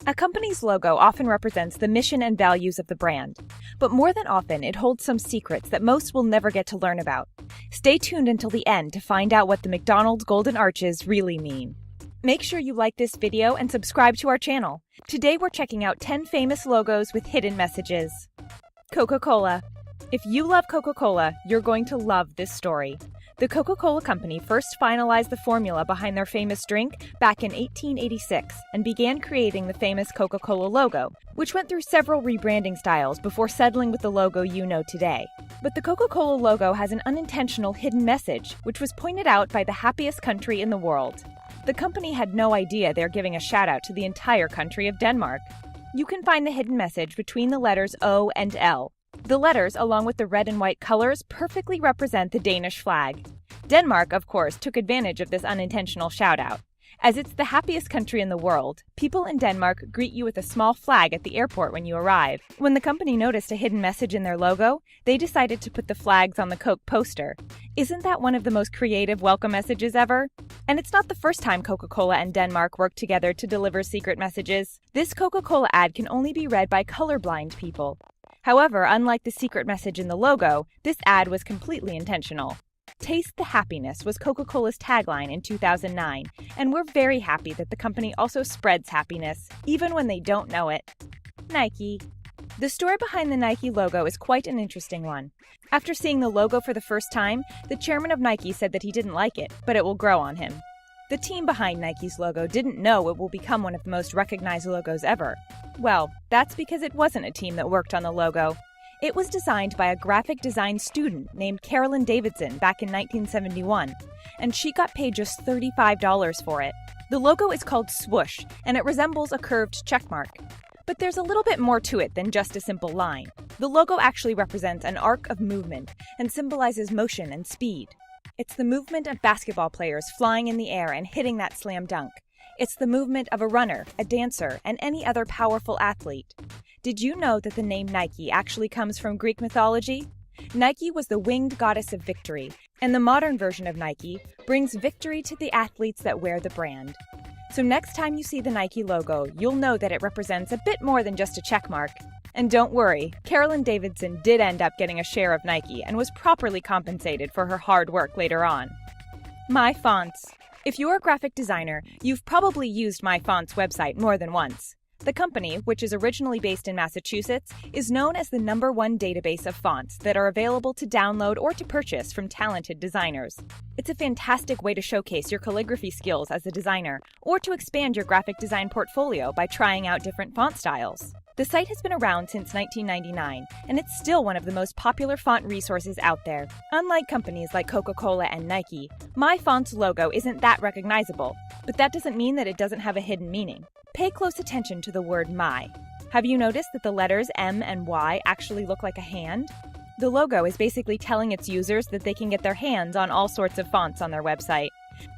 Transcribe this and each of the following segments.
A company's logo often represents the mission and values of the brand, but more than often it holds some secrets that most will never get to learn about. Stay tuned until the end to find out what the McDonald's Golden Arches really mean. Make sure you like this video and subscribe to our channel. Today we're checking out 10 famous logos with hidden messages. Coca-Cola. If you love Coca-Cola, you're going to love this story. The Coca-Cola Company first finalized the formula behind their famous drink back in 1886 and began creating the famous Coca-Cola logo, which went through several rebranding styles before settling with the logo you know today. But the Coca-Cola logo has an unintentional hidden message, which was pointed out by the happiest country in the world. The company had no idea they're giving a shout-out to the entire country of Denmark. You can find the hidden message between the letters O and L. The letters, along with the red and white colors, perfectly represent the Danish flag. Denmark, of course, took advantage of this unintentional shout-out. As it's the happiest country in the world, people in Denmark greet you with a small flag at the airport when you arrive. When the company noticed a hidden message in their logo, they decided to put the flags on the Coke poster. Isn't that one of the most creative welcome messages ever? And it's not the first time Coca-Cola and Denmark worked together to deliver secret messages. This Coca-Cola ad can only be read by colorblind people. However, unlike the secret message in the logo, this ad was completely intentional. Taste the happiness was Coca-Cola's tagline in 2009, and we're very happy that the company also spreads happiness, even when they don't know it. Nike. The story behind the Nike logo is quite an interesting one. After seeing the logo for the first time, the chairman of Nike said that he didn't like it, but it will grow on him. The team behind Nike's logo didn't know it will become one of the most recognized logos ever. Well, that's because it wasn't a team that worked on the logo. It was designed by a graphic design student named Carolyn Davidson back in 1971, and she got paid just $35 for it. The logo is called Swoosh, and it resembles a curved checkmark. But there's a little bit more to it than just a simple line. The logo actually represents an arc of movement and symbolizes motion and speed. It's the movement of basketball players flying in the air and hitting that slam dunk. It's the movement of a runner, a dancer, and any other powerful athlete. Did you know that the name Nike actually comes from Greek mythology? Nike was the winged goddess of victory, and the modern version of Nike brings victory to the athletes that wear the brand. So next time you see the Nike logo, you'll know that it represents a bit more than just a checkmark. And don't worry, Carolyn Davidson did end up getting a share of Nike and was properly compensated for her hard work later on. My Fonts. If you're a graphic designer, you've probably used My Fonts website more than once. The company, which is originally based in Massachusetts, is known as the #1 database of fonts that are available to download or to purchase from talented designers. It's a fantastic way to showcase your calligraphy skills as a designer, or to expand your graphic design portfolio by trying out different font styles. The site has been around since 1999, and it's still one of the most popular font resources out there. Unlike companies like Coca-Cola and Nike, My Fonts logo isn't that recognizable, but that doesn't mean that it doesn't have a hidden meaning. Pay close attention to the word My. Have you noticed that the letters M and Y actually look like a hand? The logo is basically telling its users that they can get their hands on all sorts of fonts on their website.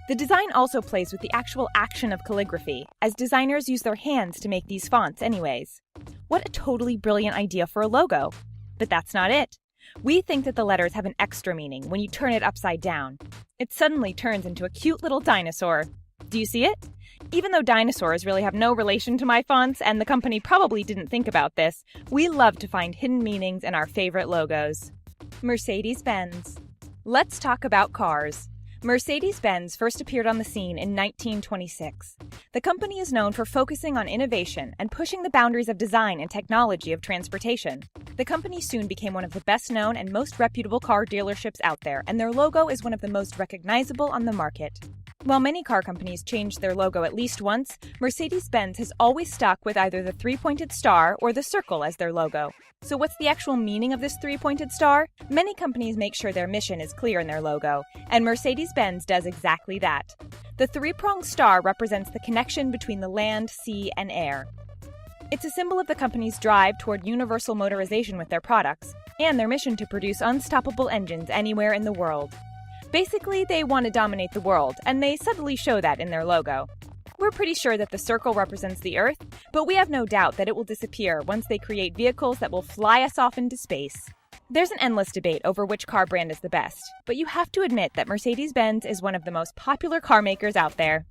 The design also plays with the actual action of calligraphy, as designers use their hands to make these fonts anyways. What a totally brilliant idea for a logo! But that's not it. We think that the letters have an extra meaning when you turn it upside down. It suddenly turns into a cute little dinosaur. Do you see it? Even though dinosaurs really have no relation to My Fonts, and the company probably didn't think about this, we love to find hidden meanings in our favorite logos. Mercedes-Benz. Let's talk about cars. Mercedes-Benz first appeared on the scene in 1926. The company is known for focusing on innovation and pushing the boundaries of design and technology of transportation. The company soon became one of the best-known and most reputable car dealerships out there, and their logo is one of the most recognizable on the market. While many car companies changed their logo at least once, Mercedes-Benz has always stuck with either the three-pointed star or the circle as their logo. So what's the actual meaning of this three-pointed star? Many companies make sure their mission is clear in their logo, and Mercedes-Benz does exactly that. The three-pronged star represents the connection between the land, sea, and air. It's a symbol of the company's drive toward universal motorization with their products, and their mission to produce unstoppable engines anywhere in the world. Basically, they want to dominate the world, and they subtly show that in their logo. We're pretty sure that the circle represents the Earth, but we have no doubt that it will disappear once they create vehicles that will fly us off into space. There's an endless debate over which car brand is the best, but you have to admit that Mercedes-Benz is one of the most popular car makers out there.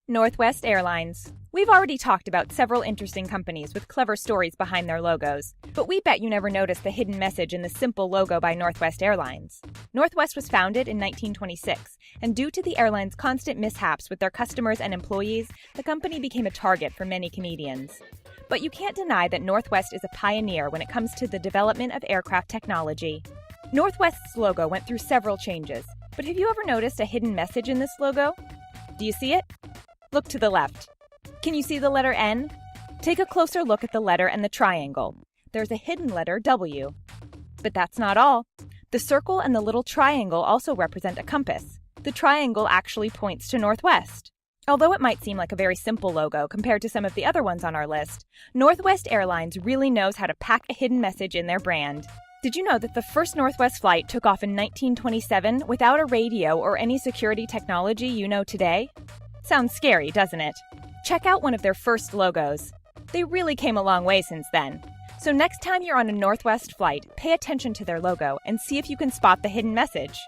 Northwest Airlines. We've already talked about several interesting companies with clever stories behind their logos, but we bet you never noticed the hidden message in the simple logo by Northwest Airlines. Northwest was founded in 1926, and due to the airline's constant mishaps with their customers and employees, the company became a target for many comedians. But you can't deny that Northwest is a pioneer when it comes to the development of aircraft technology. Northwest's logo went through several changes, but have you ever noticed a hidden message in this logo? Do you see it? Look to the left. Can you see the letter N? Take a closer look at the letter and the triangle. There's a hidden letter W. But that's not all. The circle and the little triangle also represent a compass. The triangle actually points to Northwest. Although it might seem like a very simple logo compared to some of the other ones on our list, Northwest Airlines really knows how to pack a hidden message in their brand. Did you know that the first Northwest flight took off in 1927 without a radio or any security technology you know today? Sounds scary, doesn't it? Check out one of their first logos. They really came a long way since then. So next time you're on a Northwest flight, pay attention to their logo and see if you can spot the hidden message.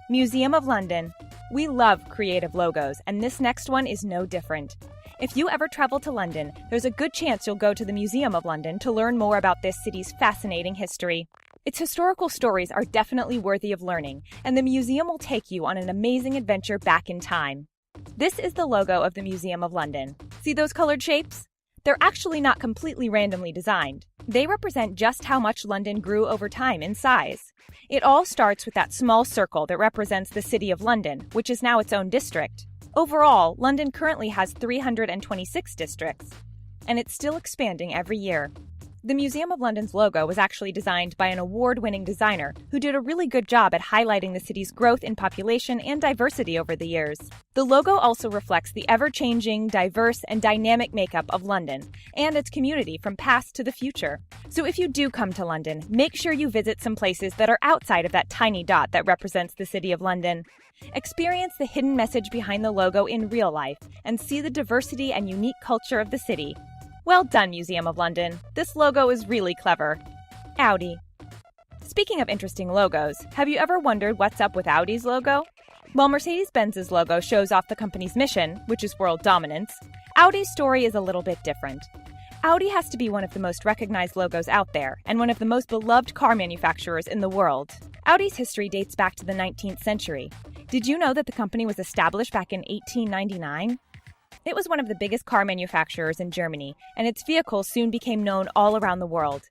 Museum of London. We love creative logos, and this next one is no different. If you ever travel to London, there's a good chance you'll go to the Museum of London to learn more about this city's fascinating history. Its historical stories are definitely worthy of learning, and the museum will take you on an amazing adventure back in time. This is the logo of the Museum of London. See those colored shapes? They're actually not completely randomly designed. They represent just how much London grew over time in size. It all starts with that small circle that represents the City of London, which is now its own district. Overall, London currently has 326 districts, and it's still expanding every year. The Museum of London's logo was actually designed by an award-winning designer who did a really good job at highlighting the city's growth in population and diversity over the years. The logo also reflects the ever-changing, diverse, and dynamic makeup of London and its community from past to the future. So if you do come to London, make sure you visit some places that are outside of that tiny dot that represents the City of London. Experience the hidden message behind the logo in real life and see the diversity and unique culture of the city. Well done, Museum of London. This logo is really clever. Audi. Speaking of interesting logos, have you ever wondered what's up with Audi's logo? While Mercedes-Benz's logo shows off the company's mission, which is world dominance, Audi's story is a little bit different. Audi has to be one of the most recognized logos out there and one of the most beloved car manufacturers in the world. Audi's history dates back to the 19th century. Did you know that the company was established back in 1899? It was one of the biggest car manufacturers in Germany, and its vehicles soon became known all around the world.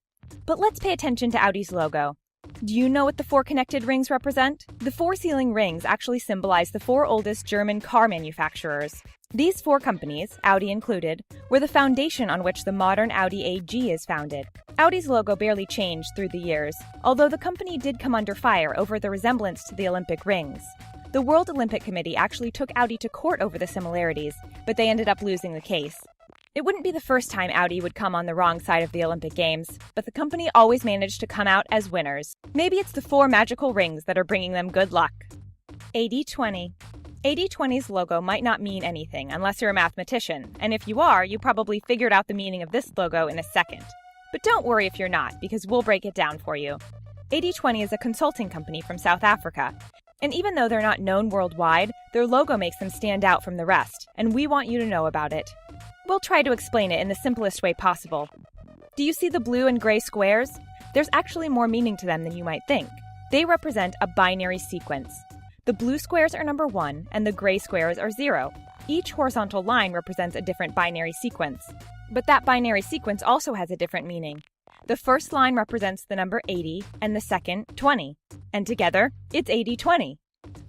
But let's pay attention to Audi's logo. Do you know what the four connected rings represent? The four ceiling rings actually symbolize the four oldest German car manufacturers. These four companies, Audi included, were the foundation on which the modern Audi AG is founded. Audi's logo barely changed through the years, although the company did come under fire over the resemblance to the Olympic rings. The World Olympic Committee actually took Audi to court over the similarities, but they ended up losing the case. It wouldn't be the first time Audi would come on the wrong side of the Olympic Games, but the company always managed to come out as winners. Maybe it's the four magical rings that are bringing them good luck. 80/20. 80/20's logo might not mean anything unless you're a mathematician, and if you are, you probably figured out the meaning of this logo in a second. But don't worry if you're not, because we'll break it down for you. 80/20 is a consulting company from South Africa. And even though they're not known worldwide, their logo makes them stand out from the rest, and we want you to know about it. We'll try to explain it in the simplest way possible. Do you see the blue and gray squares? There's actually more meaning to them than you might think. They represent a binary sequence. The blue squares are number 1, and the gray squares are 0. Each horizontal line represents a different binary sequence. But that binary sequence also has a different meaning. The first line represents the number 80, and the second, 20. And together, it's 80/20.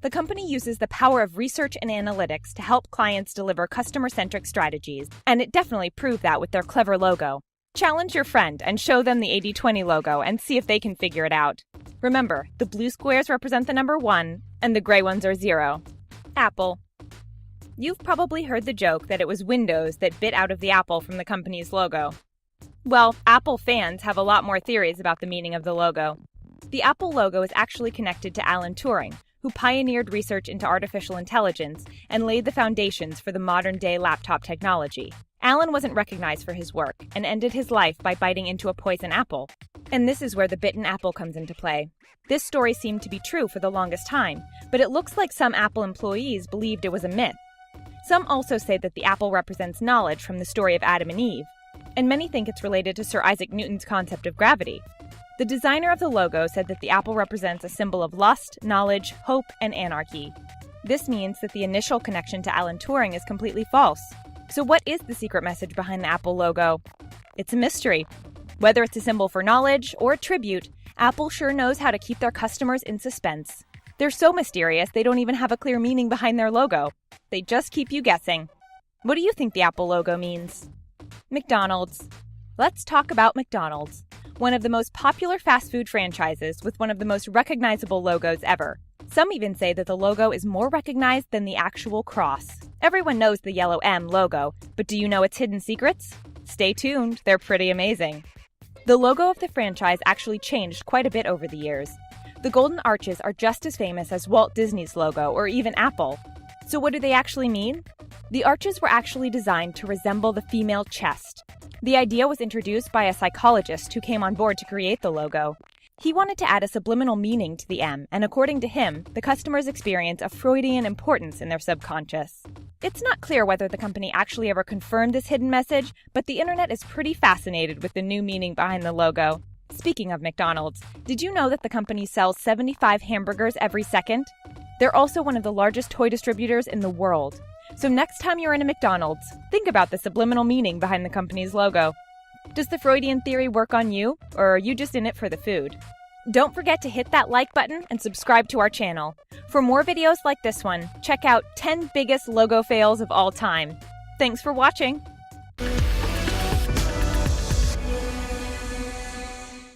The company uses the power of research and analytics to help clients deliver customer-centric strategies, and it definitely proved that with their clever logo. Challenge your friend and show them the 80/20 logo and see if they can figure it out. Remember, the blue squares represent the number 1, and the gray ones are 0. Apple. You've probably heard the joke that it was Windows that bit out of the apple from the company's logo. Well, Apple fans have a lot more theories about the meaning of the logo. The Apple logo is actually connected to Alan Turing, who pioneered research into artificial intelligence and laid the foundations for the modern-day laptop technology. Alan wasn't recognized for his work and ended his life by biting into a poison apple. And this is where the bitten apple comes into play. This story seemed to be true for the longest time, but it looks like some Apple employees believed it was a myth. Some also say that the apple represents knowledge from the story of Adam and Eve, and many think it's related to Sir Isaac Newton's concept of gravity. The designer of the logo said that the apple represents a symbol of lust, knowledge, hope, and anarchy. This means that the initial connection to Alan Turing is completely false. So what is the secret message behind the Apple logo? It's a mystery. Whether it's a symbol for knowledge or a tribute, Apple sure knows how to keep their customers in suspense. They're so mysterious they don't even have a clear meaning behind their logo. They just keep you guessing. What do you think the Apple logo means? McDonald's. Let's talk about McDonald's, one of the most popular fast food franchises with one of the most recognizable logos ever. Some even say that the logo is more recognized than the actual cross. Everyone knows the yellow M logo, but do you know its hidden secrets? Stay tuned, they're pretty amazing. The logo of the franchise actually changed quite a bit over the years. The golden arches are just as famous as Walt Disney's logo or even Apple. So what do they actually mean? The arches were actually designed to resemble the female chest. The idea was introduced by a psychologist who came on board to create the logo. He wanted to add a subliminal meaning to the M, and according to him, the customers experience a Freudian importance in their subconscious. It's not clear whether the company actually ever confirmed this hidden message, but the internet is pretty fascinated with the new meaning behind the logo. Speaking of McDonald's, did you know that the company sells 75 hamburgers every second? They're also one of the largest toy distributors in the world. So next time you're in a McDonald's, think about the subliminal meaning behind the company's logo. Does the Freudian theory work on you, or are you just in it for the food? Don't forget to hit that like button and subscribe to our channel. For more videos like this one, check out 10 biggest logo fails of all time. Thanks for watching!